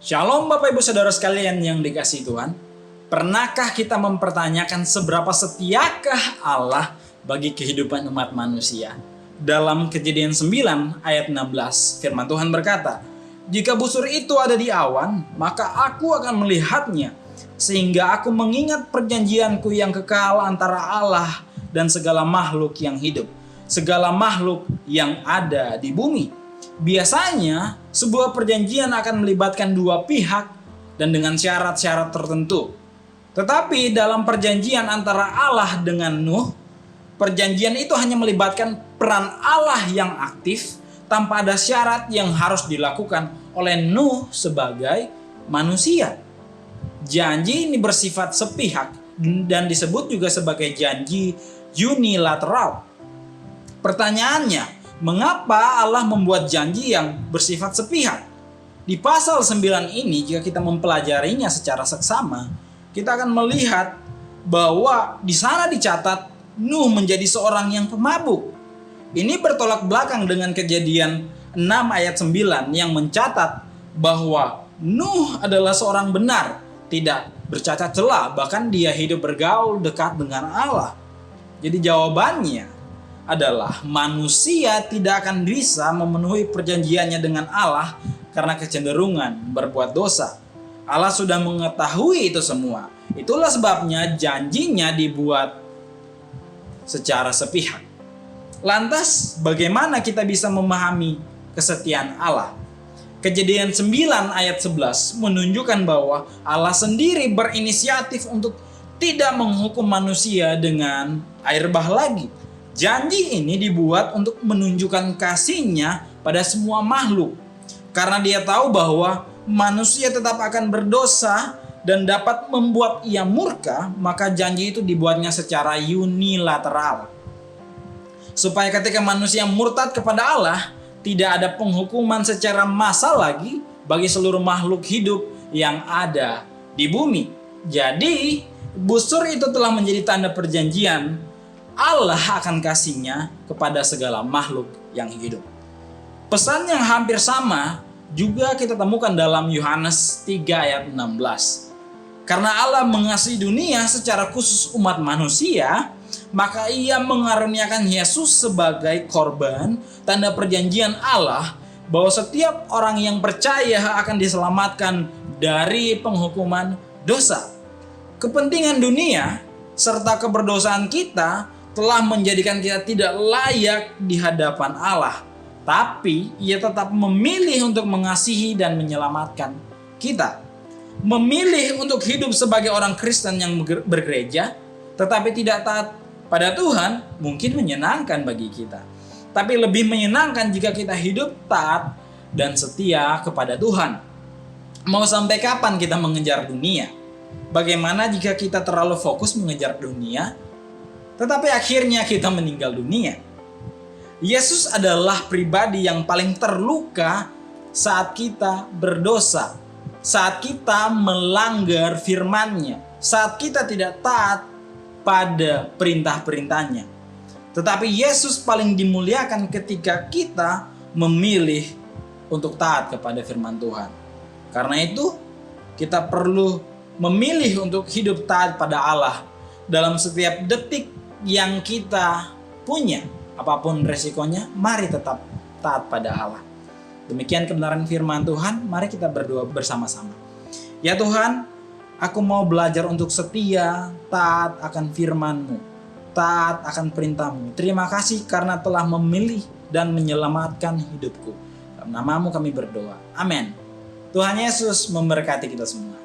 Shalom Bapak Ibu Saudara sekalian yang dikasihi Tuhan. Pernahkah kita mempertanyakan seberapa setiakah Allah bagi kehidupan umat manusia? Dalam Kejadian 9 ayat 16 firman Tuhan berkata, "Jika busur itu ada di awan, maka aku akan melihatnya, sehingga aku mengingat perjanjianku yang kekal antara Allah dan segala makhluk yang hidup, segala makhluk yang ada di bumi." Biasanya, sebuah perjanjian akan melibatkan dua pihak dan dengan syarat-syarat tertentu. Tetapi dalam perjanjian antara Allah dengan Nuh, perjanjian itu hanya melibatkan peran Allah yang aktif tanpa ada syarat yang harus dilakukan oleh Nuh sebagai manusia. Janji ini bersifat sepihak dan disebut juga sebagai janji unilateral. Pertanyaannya, mengapa Allah membuat janji yang bersifat sepihak? Di pasal 9 ini, jika kita mempelajarinya secara seksama, kita akan melihat bahwa di sana dicatat Nuh menjadi seorang yang pemabuk. Ini bertolak belakang dengan Kejadian 6 ayat 9 yang mencatat bahwa Nuh adalah seorang benar, tidak bercacat celah, bahkan dia hidup bergaul dekat dengan Allah. Jadi jawabannya adalah manusia tidak akan bisa memenuhi perjanjiannya dengan Allah karena kecenderungan berbuat dosa. Allah sudah mengetahui itu semua. Itulah sebabnya janjinya dibuat secara sepihak. Lantas bagaimana kita bisa memahami kesetiaan Allah? Kejadian 9 ayat 11 menunjukkan bahwa Allah sendiri berinisiatif untuk tidak menghukum manusia dengan air bah lagi. Janji ini dibuat untuk menunjukkan kasih-Nya pada semua makhluk. Karena dia tahu bahwa manusia tetap akan berdosa dan dapat membuat ia murka, maka janji itu dibuatnya secara unilateral. Supaya ketika manusia murtad kepada Allah, tidak ada penghukuman secara massal lagi bagi seluruh makhluk hidup yang ada di bumi. Jadi, busur itu telah menjadi tanda perjanjian Allah akan kasih-Nya kepada segala makhluk yang hidup. Pesan yang hampir sama juga kita temukan dalam Yohanes 3 ayat 16. Karena Allah mengasihi dunia secara khusus umat manusia, maka Ia mengaruniakan Yesus sebagai korban, tanda perjanjian Allah bahwa setiap orang yang percaya akan diselamatkan dari penghukuman dosa. Kepentingan dunia serta keberdosaan kita telah menjadikan kita tidak layak di hadapan Allah. Tapi Ia tetap memilih untuk mengasihi dan menyelamatkan kita. Memilih untuk hidup sebagai orang Kristen yang bergereja, tetapi tidak taat pada Tuhan, mungkin menyenangkan bagi kita. Tapi lebih menyenangkan jika kita hidup taat dan setia kepada Tuhan. Mau sampai kapan kita mengejar dunia? Bagaimana jika kita terlalu fokus mengejar dunia, tetapi akhirnya kita meninggal dunia? Yesus adalah pribadi yang paling terluka saat kita berdosa, saat kita melanggar firman-Nya, saat kita tidak taat pada perintah-perintah-Nya. Tetapi Yesus paling dimuliakan ketika kita memilih untuk taat kepada firman Tuhan. Karena itu, kita perlu memilih untuk hidup taat pada Allah dalam setiap detik yang kita punya. Apapun resikonya, mari tetap taat pada Allah. Demikian kebenaran firman Tuhan, mari kita berdoa bersama-sama. Ya Tuhan, aku mau belajar untuk setia, taat akan firman-Mu, taat akan perintah-Mu. Terima kasih karena telah memilih dan menyelamatkan hidupku. Dalam nama-Mu kami berdoa. Amin. Tuhan Yesus memberkati kita semua.